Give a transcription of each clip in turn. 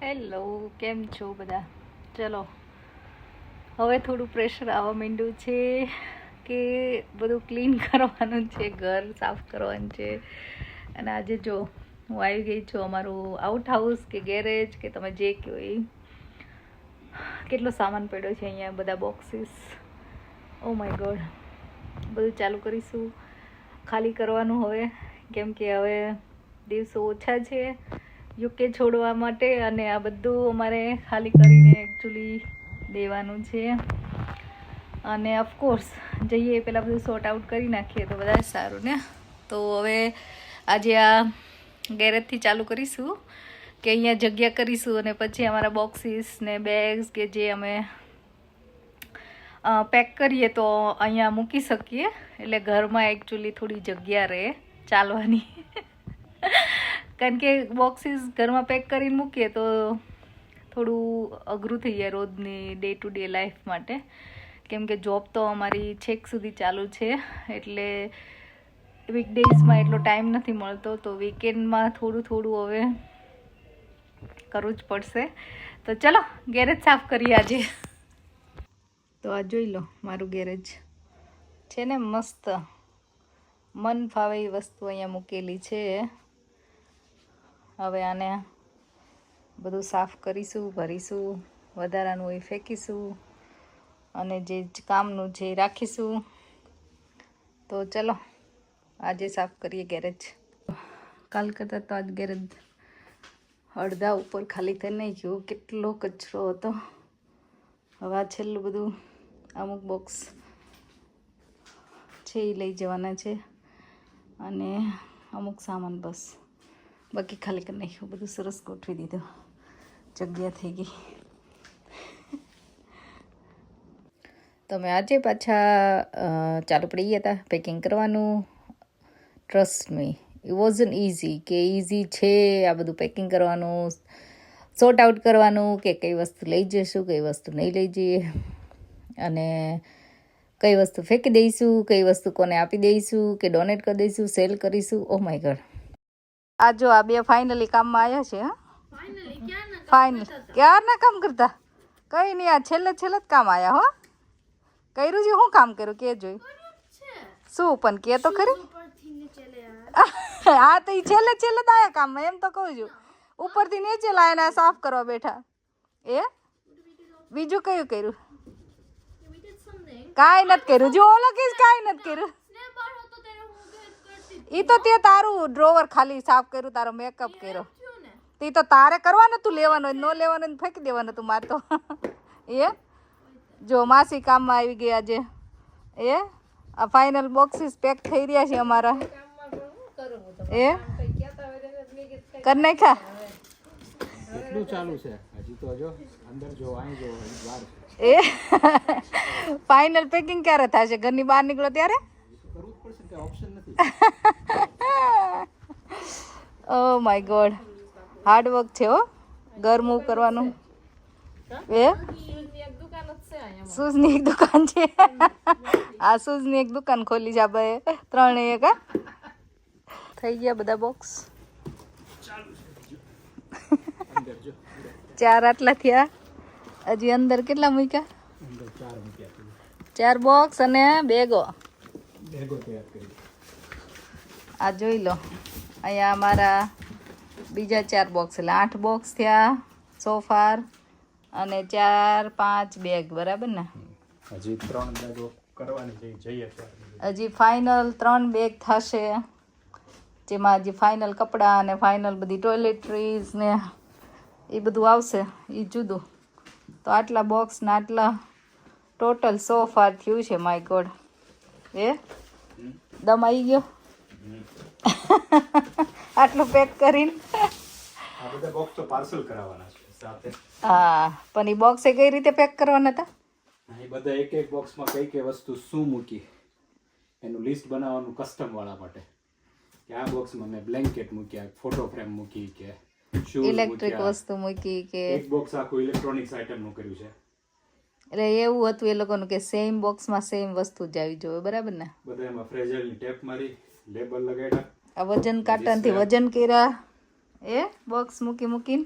Hello, કેમ છો બધા? ચલો, હવે થોડું પ્રેશર આવવા માંડ્યું છે કે બધું ક્લીન કરવાનું છે, ઘર સાફ કરવાનું છે. અને આજે જો હું આવી ગઈ છું અમારું આઉટ હાઉસ કે ગેરેજ કે તમે જે કહો એ. કેટલો સામાન પડ્યો છે અહીંયા, બધા બોક્સીસ. ઓ માય ગોડ, બધું ચાલુ કરીશું, ખાલી કરવાનું હવે, કેમ કે હવે દિવસો ઓછા છે યુકે છોડવા માટે. અને આ બધું અમારે ખાલી કરીને એકચ્યુઅલી દેવાનું છે. અને ઓફકોર્સ જઈએ પહેલાં બધું સોર્ટ આઉટ કરી નાખીએ તો બધા સારું ને. તો હવે આજે આ ગેરેજથી ચાલુ કરીશું કે અહીંયા જગ્યા કરીશું, અને પછી અમારા બોક્સીસ ને બેગ્સ કે જે અમે પેક કરીએ તો અહીંયા મૂકી શકીએ. એટલે ઘરમાં એકચ્યુઅલી થોડી જગ્યા રહે ચાલવાની. કારણ કે બોક્સીસ ઘરમાં પેક કરીને મૂકીએ તો થોડું અઘરું થઈ જાય રોજની ડે ટુ ડે લાઈફ માટે. કેમ કે જોબ તો અમારી છેક સુધી ચાલુ છે, એટલે વીકડેઝમાં એટલો ટાઈમ નથી મળતો. તો વીકેન્ડમાં થોડું હવે કરવું જ પડશે. તો ચલો ગેરેજ સાફ કરીએ આજે. તો આ જોઈ લો, મારું ગેરેજ છે ને મસ્ત, મન ફાવે એ વસ્તુ અહીંયા મૂકેલી છે. હવે આને બધું સાફ કરીશું, ભરીશું, વધારાનું એ ફેંકીશું, અને જે કામનું છે એ રાખીશું. તો ચલો આજે સાફ કરીએ ગેરેજ. કાલ કરતાં તો આજ ગેરેજ અડધા ઉપર ખાલી થઈ નહીં ગયું, કેટલો કચરો હતો. હવે આ છેલ્લું બધું અમુક બોક્સ છે એ લઈ જવાના છે, અને અમુક સામાન બસ બાકી ખાલી કરી નાખ્યું. બધું સરસ ગોઠવી દીધું, જગ્યા થઈ ગઈ. તમે આજે પાછા ચાલુ પડી ગયા હતા પેકિંગ કરવાનું. Trust me, it wasn't easy. કે ઇઝી છે આ બધું પેકિંગ કરવાનું, સોર્ટ આઉટ કરવાનું કે કઈ વસ્તુ લઈ જઈશું, કઈ વસ્તુ નહીં લઈ જઈએ, અને કઈ વસ્તુ ફેંકી દઈશું, કઈ વસ્તુ કોને આપી દઈશું કે ડોનેટ કરી દઈશું, સેલ કરીશું. Oh my God. આ જો આ બે ફાઇનલી કામમાં આવ્યા છે. ફાઇનલ ક્યારના કામ કરતા? કઈ નહીં, આ છેલ્લે જ કામ આવ્યા. હો, કર્યું છે? શું કામ કર્યું કે જોઈ? શું પણ કે તો ખરી. હા તો એ છેલ્લે જ આયા કામમાં, એમ તો કહું છું. ઉપરથી નીચે લાયા સાફ કરવા બેઠા. એ બીજું કયું કર્યું? કાંઈ નથી કર્યું. જો ઓલો કીસ કાંઈ નથી કર્યું. એ તો તે તારું ડ્રોવર ખાલી સાફ કર્યું, તારો મેકઅપ કર્યો. તે તો તારે કરવાનું તું, લેવાનું ન લેવાનું ફેંકી દેવાનું તું માર તો. એ જો માસી કામમાં આવી ગયા છે. એ આ ફાઇનલ બોક્સીસ પેક થઈ રહ્યા છે અમારા. એ કર નાખ્યા. એટલું ચાલુ છે હજી તો, જો અંદર જો અહીં જો બહાર. એ ફાઇનલ પેકિંગ ક્યારે થશે? ઘરની બહાર નીકળો ત્યારે કરવું જ પડશે, કે ઓપ્શન નથી. Oh my God, hard work છે હો, ઘર મૂવ કરવાનું. એ શૂઝની એક દુકાન છે. આ શૂઝની એક દુકાન ખોલી છે ભાઈ, 3 એક. થઈ ગયા બધા બોક્સ. 4 આટલા થયા. હજી અંદર કેટલા મૂક્યા? 4 બોક્સ અને બેગો. આ જોઈ લો, અહીંયા અમારા બીજા 4 બોક્સ, એટલે 8 બોક્સ થયા સોફાર, અને 4 5 બેગ. બરાબર ને? હજી 3 બેગો કરવાની જઈએ. હજી ફાઇનલ 3 બેગ થશે, જેમાં હજી ફાઇનલ કપડાં અને ફાઇનલ બધી ટોયલેટરીઝ ને એ બધું આવશે, એ જુદું. તો આટલા બોક્સ ને આટલા ટોટલ સોફાર થયું છે. માય ગોડ, એ દમ આવી ગયો આટલું પેક કરીને. આ બધા બોક્સ તો પાર્સલ કરાવવાના છે સાથે. હા, પણ એ બોક્સ કઈ રીતે પેક કરવાના હતા? એ બધા એક બોક્સમાં કઈ વસ્તુ શું મૂકી એનું લિસ્ટ બનાવવાનું કસ્ટમ વાળા માટે. કે આ બોક્સમાં મેં બ્લેન્કેટ મૂક્યા, ફોટો ફ્રેમ મૂકી, કે ઇલેક્ટ્રિક વસ્તુ મૂકી, કે એક બોક્સ આખું ઇલેક્ટ્રોનિક્સ આઇટમ નું કર્યું છે. એટલે એવું હતું એ લોકોનું કે સેમ બોક્સમાં સેમ વસ્તુ જ આવી જોઈએ. બરાબર ને? બધા એમાં ફ્રેજાઇલની ટેપ મારી, લેબલ લગાડ્યા, આ વજન કાંટાથી વજન કર્યા. એ બોક્સ મૂકીને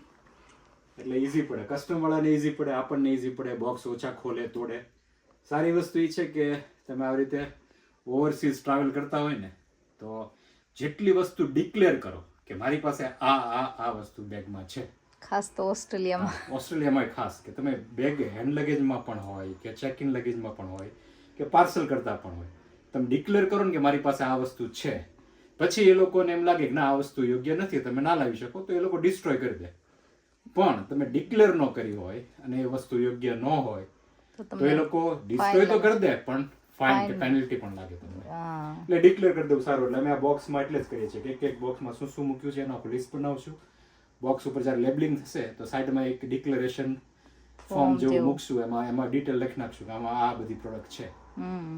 એટલે ઈઝી પડે, કસ્ટમ વાળાને ઈઝી પડે, આપણને ઈઝી પડે, બોક્સ ઓછા ખોલે તોડે. સારી વસ્તુ એ છે કે તમે આવી રીતે ઓવરસીઝ ટ્રાવેલ કરતા હોય ને તો જેટલી વસ્તુ ડિક્લેર કરો કે મારી પાસે આ વસ્તુ બેગમાં છે, ખાસ તો ઓસ્ટ્રેલિયામાં. ઓસ્ટ્રેલિયામાં ખાસ કે તમે બેગ હેન્ડ લગેજમાં પણ હોય કે ચેક ઇન લગેજમાં પણ હોય કે પાર્સલ કરતા પણ હોય, તમે ડિક્લેર કરો ને કે મારી પાસે આ વસ્તુ છે, પછી એ લોકોને એમ લાગે કે ના આ વસ્તુ યોગ્ય નથી, તમે ના લાવી શકો, તો એ લોકો ડિસ્ટ્રોય કરી દે. પણ તમે ડિક્લેર ન કરી હોય અને એ વસ્તુ યોગ્ય ન હોય તો એ લોકો ડિસ્ટ્રોય તો કરી દે પણ ફાઇન કે પેનલ્ટી પણ લાગે તમને. એટલે ડિક્લેર કરી દેવું સારું. એટલે અમે આ બોક્સમાં એટલે જ કરીએ છીએ કે એક બોક્સમાં શું શું મૂક્યું છે એનો આખું લિસ્ટ બનાવશું. બોક્સ ઉપર જ્યારે લેબલિંગ થશે તો સાઈડમાં એક ડિક્લેરેશન ફોર્મ જેવું મૂકશું, એમાં ડિટેલ લખી નાખશું કે આમાં આ બધી પ્રોડક્ટ છે.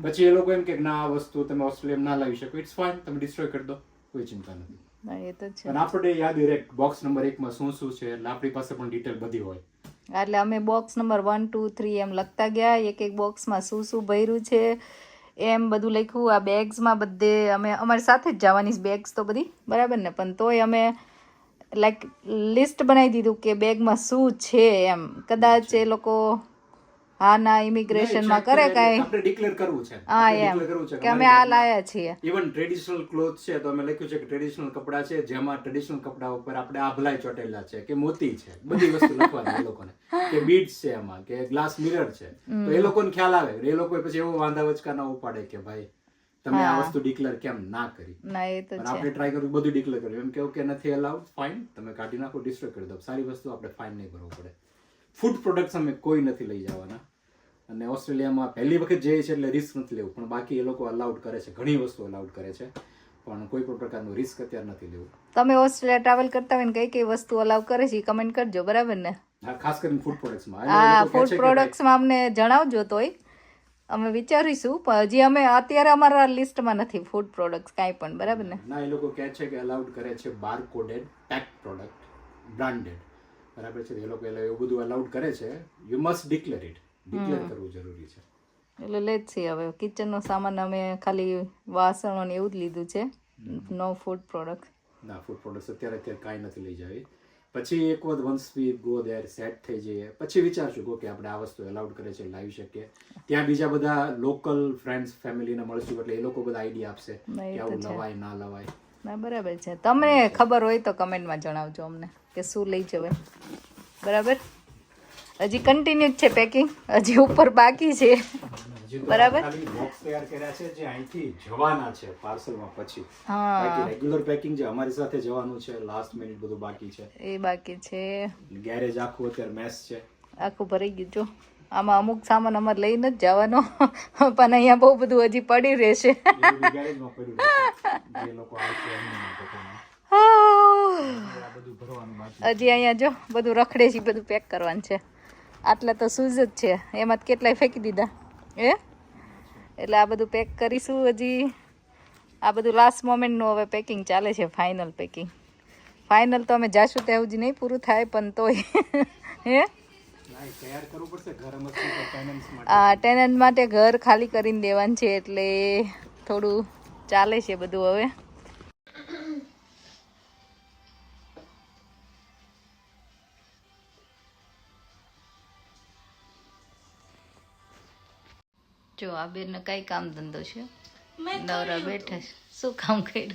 પછી એ લોકો એમ કે ના આ વસ્તુ તમે ઓસ્ટ્રેલિયામાં ના લાવી શકો, ઇટ્સ ફાઇન, તમે ડિસ્ટ્રોય કરી દો, કોઈ ચિંતા નથી. એ તો છે. અને આપણે યાદ રહે બોક્સ નંબર 1 માં શું શું છે, એટલે આપણી પાસે પણ ડિટેલ બધી હોય. એટલે અમે બોક્સ નંબર 1 2 3 એમ લખતા ગયા, એક એક બોક્સમાં શું શું ભર્યું છે એમ બધું લખ્યું. આ બેગ્સમાં બધે અમે અમારી સાથે જ જવાની બેગ્સ તો બધી બરાબર ને, પણ તોય અમે લાઈક લિસ્ટ બનાવી દીધું કે બેગમાં શું છે એમ. કદાચ એ લોકો હા ના ઇમિગ્રેશનમાં કરે કાંઈ, આપણે ડિક્લેર કરવું છે, હા એમ કે અમે આ લાયા છીએ. ઇવન ટ્રેડિશનલ ક્લોથ છે તો અમે લખ્યું છે કે ટ્રેડિશનલ કપડા છે, જેમાં ટ્રેડિશનલ કપડા ઉપર આપણે આભલાઈ ચોટેલા છે કે મોતી છે, બધી વસ્તુ લખવાની એ લોકોને, કે બીડ્સ છે એમાં, કે ગ્લાસ મિરર છે, તો એ લોકોને ખ્યાલ આવે. એ લોકો પછી એવો વાંધા વચકા ના ઉપાડે કે ભાઈ તમે આ વસ્તુ ડિક્લેર કેમ ના કરી. ના એ તો છે. આપણે ટ્રાય કર્યું બધું ડિક્લેર કર્યું, એમ કેવું કે નથી અલાઉડ, ફાઇન, તમે કાઢી નાખો, ડિસ્ટ્રોય કરી દો. સારી વસ્તુ આપણે ફાઇન નહીં ભરવું પડે. ફૂડ પ્રોડક્ટ્સ અમે કોઈ નથી લઈ જવાના. અને ઓસ્ટ્રેલિયામાં પહેલી વખત જઈએ છે એટલે રિસ્ક નથી લેવું, પણ બાકી એ લોકો અલાઉડ કરે છે, ઘણી વસ્તુ અલાઉડ કરે છે, પણ કોઈ પણ પ્રકારનું રિસ્ક અત્યારે નથી લેવું. તમે ઓસ્ટ્રેલિયા ટ્રાવેલ કરતા હોય ને કઈ કઈ વસ્તુ અલાઉ કરે છે કમેન્ટ કરજો, બરાબર ને? ખાસ કરીને ફૂડ પ્રોડક્ટ્સમાં. હા, ફૂડ પ્રોડક્ટ્સમાં અમને જણાવજો, તોય અમે વિચારીશું, પણ હજી અમે અત્યારે અમારા લિસ્ટમાં નથી ફૂડ પ્રોડક્ટ્સ કાંઈ પણ, બરાબર ને? ના, એ લોકો કહે છે કે અલાઉડ કરે છે બાર કોડેડ પેક પ્રોડક્ટ, બ્રાન્ડેડ, બરાબર છે? એ લોકો એવું બધું અલાઉડ કરે છે. You must declare it, declare કરવું જરૂરી છે. એટલે લેટ સી. હવે કિચનનો સામાન અમે ખાલી વાસણો ને એવું જ લીધું છે, નો ફૂડ પ્રોડક્ટ. ના, ફૂડ પ્રોડક્ટ્સ અત્યારે કાંઈ નથી લઈ જાવી. પછી એક વખત once we go there, set થઈ જઈએ પછી વિચારશું કે આપણે આ વસ્તુ અલાઉડ કરે છે લાવી શકીએ. ત્યાં બીજા બધા લોકલ ફ્રેન્ડ્સ ફેમિલીને મળશું એટલે એ લોકો બધા આઈડિયા આપશે કે આવું લવાય ના લવાય. ના, બરાબર છે. તમને ખબર હોય તો કમેન્ટમાં જણાવજો અમને કે શું લઈ જવાય, બરાબર? હજી કન્ટિન્યુ છે પેકિંગ, હજી ઉપર બાકી છે, બરાબર? ખાલી બોક્સ તૈયાર કર્યા છે જે અહીંથી જવાના છે પાર્સલમાં, પછી બાકી રેગ્યુલર પેકિંગ જે અમારી સાથે જવાનું છે લાસ્ટ મિનિટ બધું બાકી છે, એ બાકી છે. ગેરેજ આખું અત્યારે મેસ છે, આખું ભરાઈ ગયું. જો આમાં અમુક સામાન અમારે લઈને જ જવાનો, પણ અહીંયા બહુ બધું હજી પડી રહેશે. ગેરેજમાં પડ્યું છે, જે લોકો આવશે એમના માટે. હજી અહીંયા જો બધું રખડે છે, બધું પેક કરવાનું છે. આટલા તો શૂઝ જ છે, એમાં કેટલાય ફેંકી દીધા એટલે આ બધું પેક કરીશું. હજી આ બધું લાસ્ટ મોમેન્ટનું હવે પેકિંગ ચાલે છે, ફાઇનલ પેકિંગ. ફાઇનલ તો અમે જાશું ત્યાં સુધી નહીં પૂરું થાય, પણ તોય ટેનન્ટ માટે ઘર ખાલી કરીને દેવાનું છે, એટલે થોડું ચાલે છે બધું હવે. જો આ બેન કઈ કામ ધંધો છે, નવરા બેઠા છે. શું કામ કર્યું?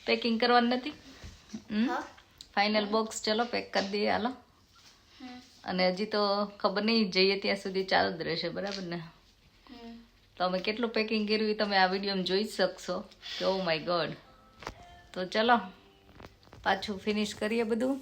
પેકિંગ કરવાનું નથી? ફાઇનલ બોક્સ ચલો પેક કરી દઈએ, હાલો. અને હજી તો ખબર નહીં, જઈએ ત્યાં સુધી ચાલુ જ રહેશે, બરાબર ને? તો અમે કેટલું પેકિંગ કર્યું એ તમે આ વિડીયોમાં જોઈ શકશો કે ઓ માય ગોડ. તો ચલો પાછું ફિનિશ કરીએ બધું.